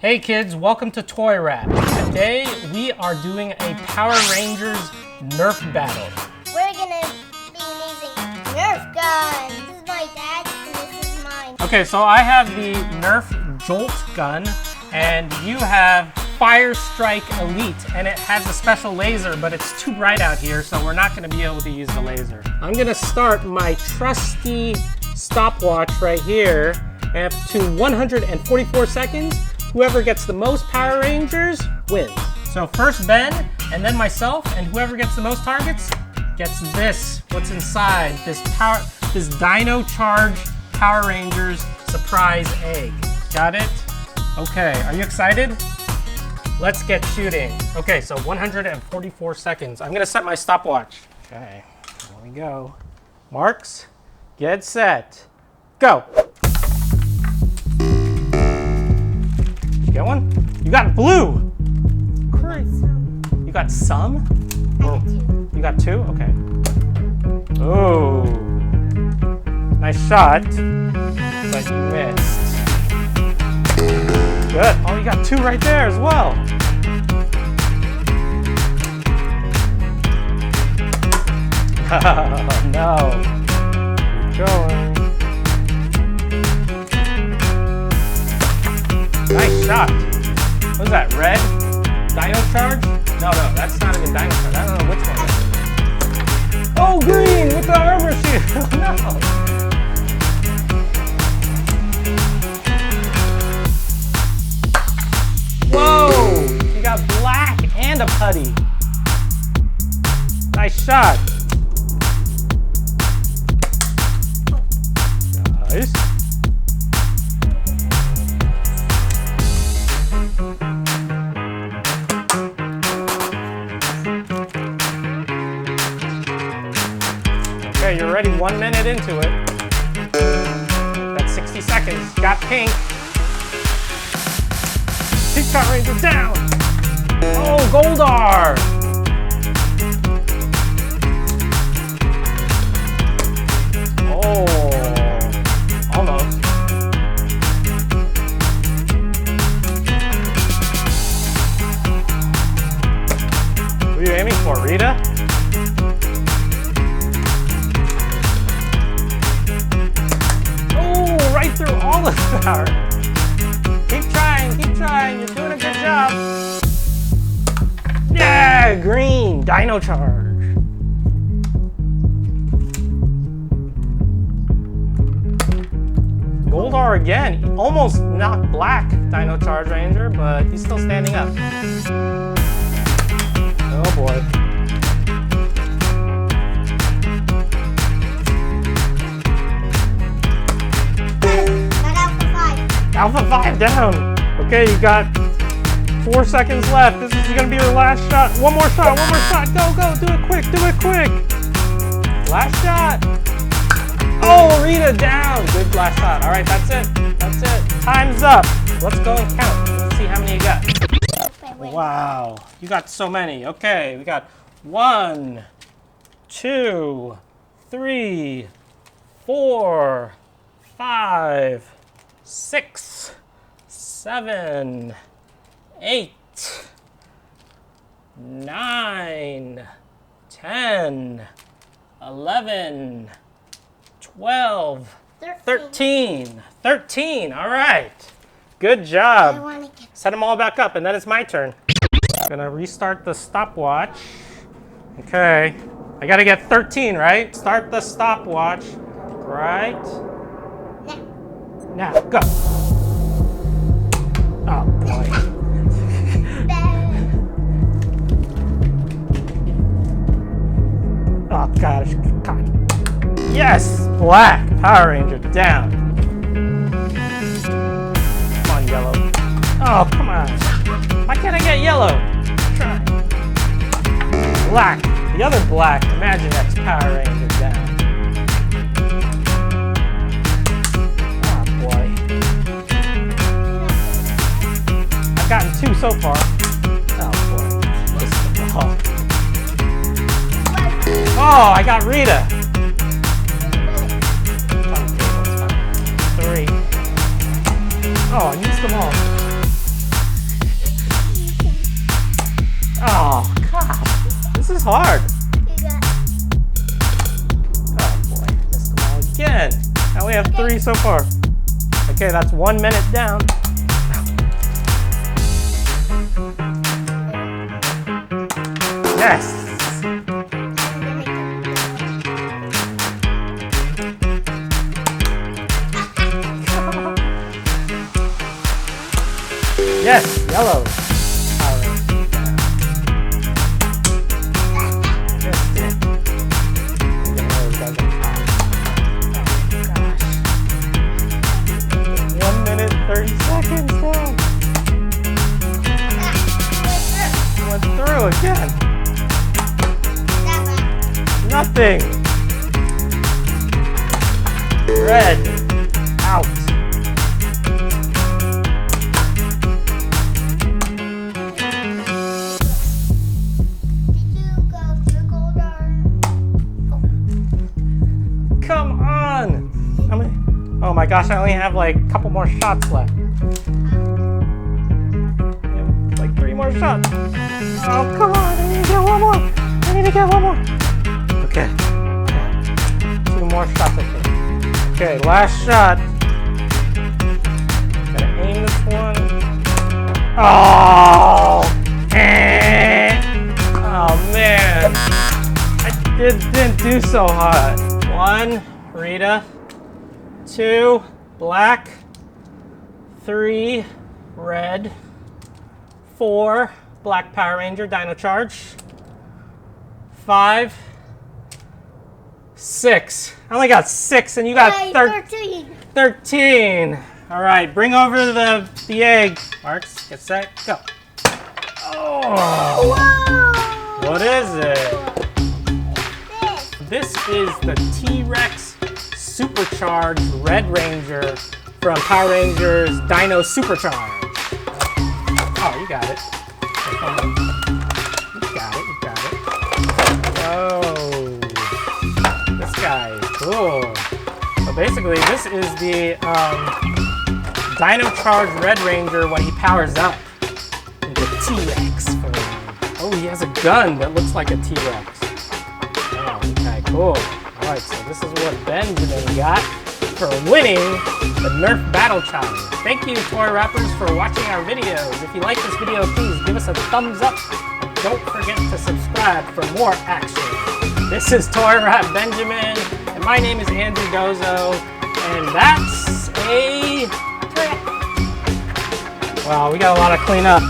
Hey kids, welcome to ToyRap. Today we are doing a Power Rangers Nerf battle. We're gonna be using Nerf guns. This is my dad's and this is mine. Okay, so I have the Nerf Jolt gun and you have Fire Strike Elite, and it has a special laser, but it's too bright out here, so we're not gonna be able to use the laser. I'm gonna start my trusty stopwatch right here up to 144 seconds. Whoever gets the most Power Rangers wins. So first Ben, and then myself, and whoever gets the most targets gets this. What's inside? This Dino Charge Power Rangers surprise egg. Got it? Okay, are you excited? Let's get shooting. Okay, so 144 seconds. I'm gonna set my stopwatch. Okay, here we go. Marks, get set, go. Get one? You got blue! Great. You got some? I got two. You got two? Okay. Oh. Nice shot, but you missed. Good. Oh, you got two right there as well. Oh, no. Keep going. Nice shot. What is that, red? Dino Charge? No, that's not even Dino Charge. I don't know which one that is. Oh, green with the armor shield. No. Whoa, you got black and a putty. Nice shot. Nice. Okay, you're already 1 minute into it. That's 60 seconds. Got pink. Pink Power Ranger down. Oh, Goldar. Oh, almost. Who are you aiming for, Rita? Right through all of the power. Keep trying, you're doing a good job. Yeah, green, Dino Charge. Goldar again, almost not black Dino Charge Ranger, but he's still standing up. Oh boy. Alpha 5 down. Okay, you got 4 seconds left. This is gonna be your last shot. One more shot. Go, do it quick, Last shot. Oh, Rita down. Good last shot. All right, that's it. Time's up. Let's go and count. Let's see how many you got. Wow, you got so many. Okay, we got 1, 2, 3, 4, 5, 6, 7, 8, 9, 10, 11, 12, 13. All right. Good job. Set them all back up, and then it's my turn. I'm gonna restart the stopwatch. Okay. I gotta get 13, right? Start the stopwatch. Right. Now, go. Oh, boy. Oh, gosh. God. Yes! Black Power Ranger down. Come on, yellow. Oh, come on. Why can't I get yellow? Try. Black. The other black Imaginext Power Ranger down. I've gotten 2 so far. Oh boy. Oh, I got Rita. 3. Oh, I used them all. hard. You got. Oh boy, missed them all again. I only have 3 so far. Okay, that's 1 minute down. Yes. Yes, yellow. Missed it. Oh, 1 minute, 30 seconds down. Went through again. Nothing. Red. Out. Come on! How many? Oh my gosh, I only have like a couple more shots left. Like 3 more shots. Oh, come on, I need to get 1 more. I need to get 1 more. Okay. 2 more shots, I think. Okay, last shot. Gotta aim this one. Oh! Oh man. I didn't do so hot. 1, Rita. 2, black. 3, red. 4, black Power Ranger Dino Charge. 5, 6. I only got 6 and you got 13. 13. All right, bring over the egg. Marks, get set, go. Oh! Whoa! What is it? This is the T-Rex Supercharged Red Ranger from Power Rangers Dino Supercharged. Oh, you got it. You got it, you got it. Whoa. This guy, cool. So basically, this is the Dino Charged Red Ranger when he powers up into T-Rex form. Oh, he has a gun that looks like a T-Rex. Oh, okay, cool. All right, so this is what Benjamin got for winning the Nerf Battle Challenge. Thank you, Toy Rappers, for watching our videos. If you like this video, please give us a thumbs up. And don't forget to subscribe for more action. This is ToyRap Benjamin, and my name is Andrew Dozo, and that's a... Well, we got a lot of cleanup.